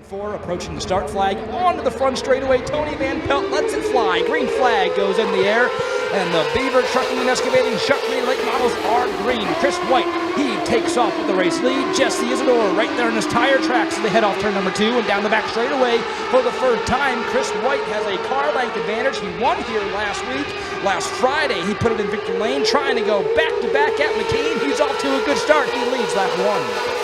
4 approaching the start flag. Onto the front straightaway. Tony Van Pelt lets it fly. Green flag goes in the air. And the Beaver Trucking and Excavating Shark Green Lake models are green. Chris White, he takes off with the race lead. Jesse Isidore right there in his tire tracks as they head off turn number 2 and down the back straightaway for the third time. Chris White has a car length advantage. He won here last week. Last Friday, he put it in victory lane, trying to go back-to-back at McKean. He's off to a good start. He leads lap 1.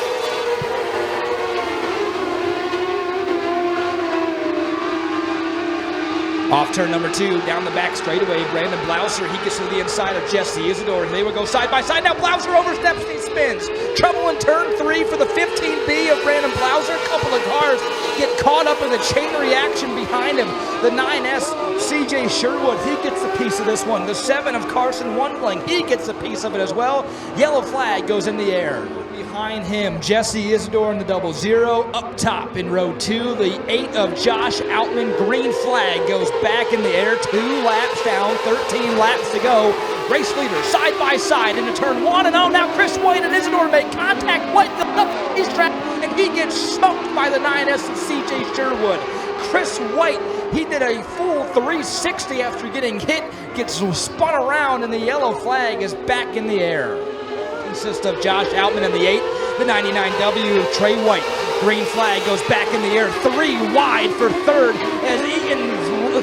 Off turn number 2, down the back straightaway, Brandon Blouser, he gets to the inside of Jesse Isidore. They will go side by side. Now Blouser oversteps and he spins. Trouble in turn 3 for the 15B of Brandon Blouser. A couple of cars get caught up in the chain reaction behind him. The 9S, CJ Sherwood, he gets a piece of this one. The 7 of Carson Wundling, he gets a piece of it as well. Yellow flag goes in the air. Behind him, Jesse Isidore in the 00. Up top in row 2, the 8 of Josh Outman. Green flag goes back in the air. 2 laps down, 13 laps to go. Race leader side by side into turn 1. And oh, now Chris White and Isidore make contact. White goes up the racetrack and he gets smoked by the 9S and CJ Sherwood. Chris White, he did a full 360 after getting hit, gets spun around, and the yellow flag is back in the air. Consists of Josh Outman in the 8, the 99W of Trey White. Green flag goes back in the air, 3 wide for third as Eaton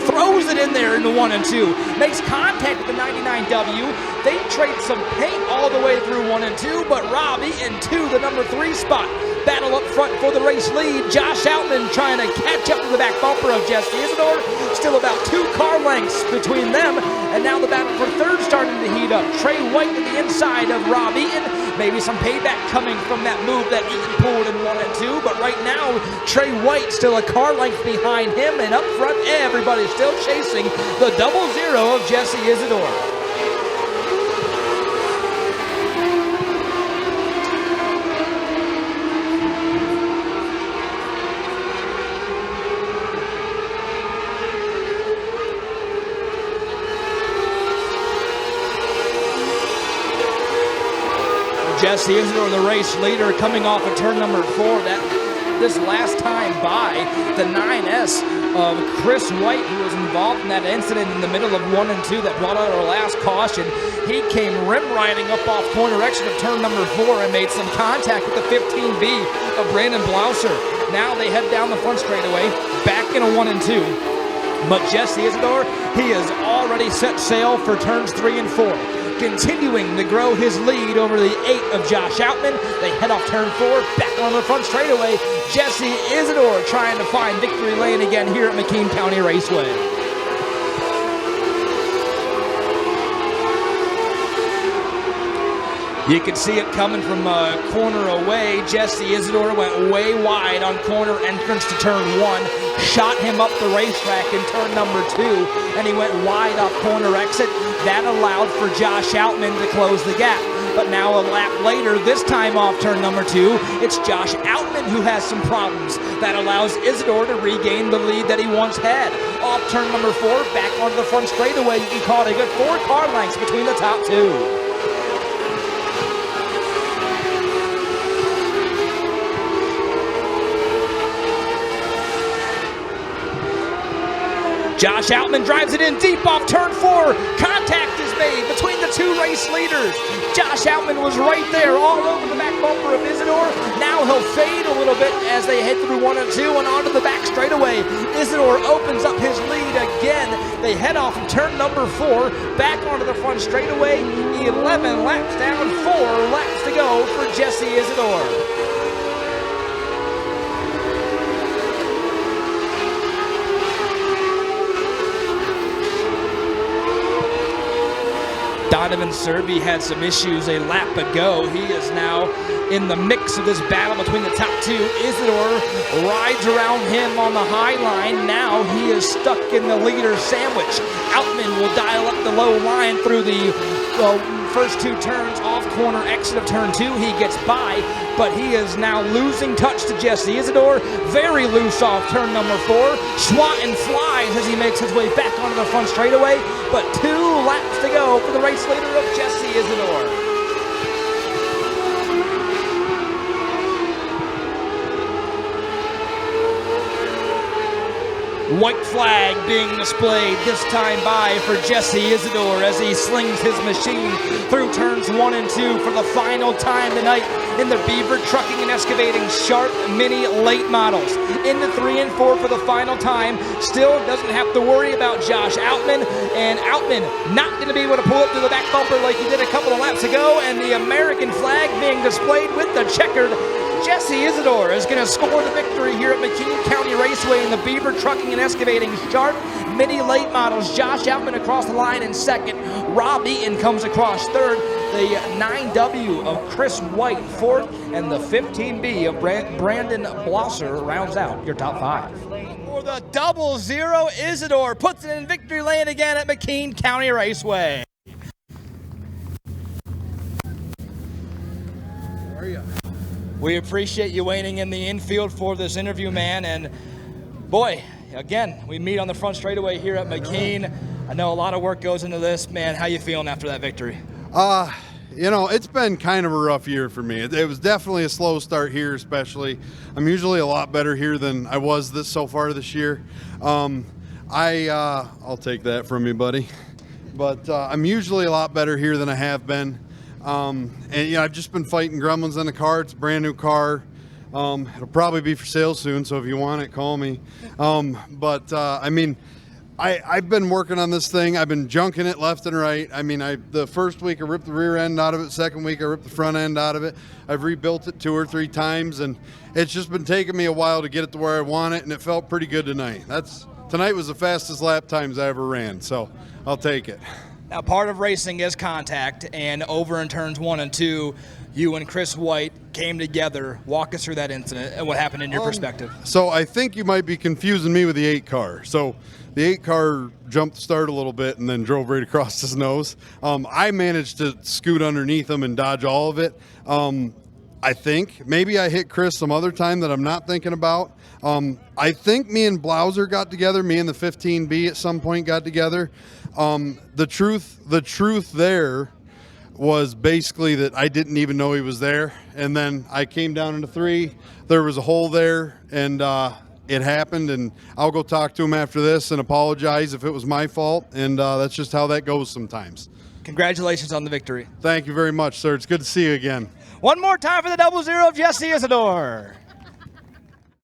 throws it in there in the 1 and 2. Makes contact with the 99W. They trade some paint all the way through 1 and 2, but Rob Eaton to the number 3 spot. Battle up front for the race lead. Josh Outman trying to catch up to the back bumper of Jesse Isidore. Still about 2 car lengths between them. And now the battle for third starting to heat up. Trey White to the inside of Rob Eaton. Maybe some payback coming from that move that Eaton pulled in 1 and 2. But right now, Trey White still a car length behind him. And up front, everybody's still chasing the 00 of Jesse Isidore. Jesse Isidore, the race leader, coming off of turn number 4. This last time by the 9S of Chris White, who was involved in that incident in the middle of 1 and 2 that brought out our last caution. He came rim riding up off corner exit of turn number 4 and made some contact with the 15B of Brandon Blouser. Now they head down the front straightaway, back in a 1 and 2. But Jesse Isidore, he has already set sail for turns 3 and 4. Continuing to grow his lead over the 8 of Josh Outman. They head off turn 4, back on the front straightaway. Jesse Isidore trying to find victory lane again here at McKean County Raceway. You can see it coming from a corner away. Jesse Isidore went way wide on corner entrance to turn 1. Shot him up the racetrack in turn number 2. And he went wide off corner exit. That allowed for Josh Outman to close the gap. But now a lap later, this time off turn number 2, it's Josh Outman who has some problems. That allows Isidore to regain the lead that he once had. Off turn number 4, back onto the front straightaway. You can call it a good 4 car lengths between the top 2. Josh Outman drives it in deep off turn 4. Contact is made between the 2 race leaders. Josh Outman was right there all over the back bumper of Isidore. Now he'll fade a little bit as they head through 1 and 2 and onto the back straightaway. Isidore opens up his lead again. They head off of turn number 4, back onto the front straightaway. 11 laps down, 4 laps to go for Jesse Isidore. Donovan Serby had some issues a lap ago. He is now in the mix of this battle between the top 2. Isidore rides around him on the high line. Now he is stuck in the leader sandwich. Outman will dial up the low line through the first 2 turns. Off corner exit of turn 2, he gets by, but he is now losing touch to Jesse Isidore. Very loose off turn number 4. Swatting flies as he makes his way back onto the front straightaway, but 2 laps to go for the race leader of Jesse Isidore. White flag being displayed, this time by for Jesse Isidore as he slings his machine through turns 1 and 2 for the final time tonight in the Beaver Trucking and Excavating Sharp Mini late models. Into 3 and 4 for the final time. Still doesn't have to worry about Josh Outman, and Outman not going to be able to pull up to the back bumper like he did a couple of laps ago, and the American flag being displayed with the checkered. Jesse Isidore is going to score the victory here at McKean County Raceway in the Beaver Trucking and Excavating Sharp Mini late models. Josh Outman across the line in second. Rob Eaton comes across third. The 9W of Chris White fourth, and the 15B of Brandon Blosser rounds out your top 5. For the 00 Isidore puts it in victory lane again at McKean County Raceway. How are you? We appreciate you waiting in the infield for this interview, man. And boy, again, we meet on the front straightaway here at McKean. I know a lot of work goes into this, man. How you feeling after that victory? You know, it's been kind of a rough year for me. It was definitely a slow start here, especially. I'm usually a lot better here than I was so far this year. I'll take that from you, buddy. But I'm usually a lot better here than I have been. And you know, I've just been fighting gremlins on the car. It's a brand new car. It'll probably be for sale soon, so if you want it, call me. I mean, I've been working on this thing. I've been junking it left and right. I mean, the first week I ripped the rear end out of it. Second week I ripped the front end out of it. I've rebuilt it 2 or 3 times, and it's just been taking me a while to get it to where I want it, and it felt pretty good tonight. Tonight was the fastest lap times I ever ran, so I'll take it. Now, part of racing is contact, and over in turns 1 and 2, you and Chris White came together. Walk us through that incident and what happened in your perspective. So I think you might be confusing me with the 8 car. So the 8 car jumped the start a little bit and then drove right across his nose. I managed to scoot underneath him and dodge all of it. I think maybe I hit Chris some other time that I'm not thinking about. I think me and Blauser got together. Me and the 15B at some point got together. The truth there was basically that I didn't even know he was there. And then I came down into 3. There was a hole there, and it happened. And I'll go talk to him after this and apologize if it was my fault. And that's just how that goes sometimes. Congratulations on the victory. Thank you very much, sir. It's good to see you again. One more time for the 00 of Jesse Isidore.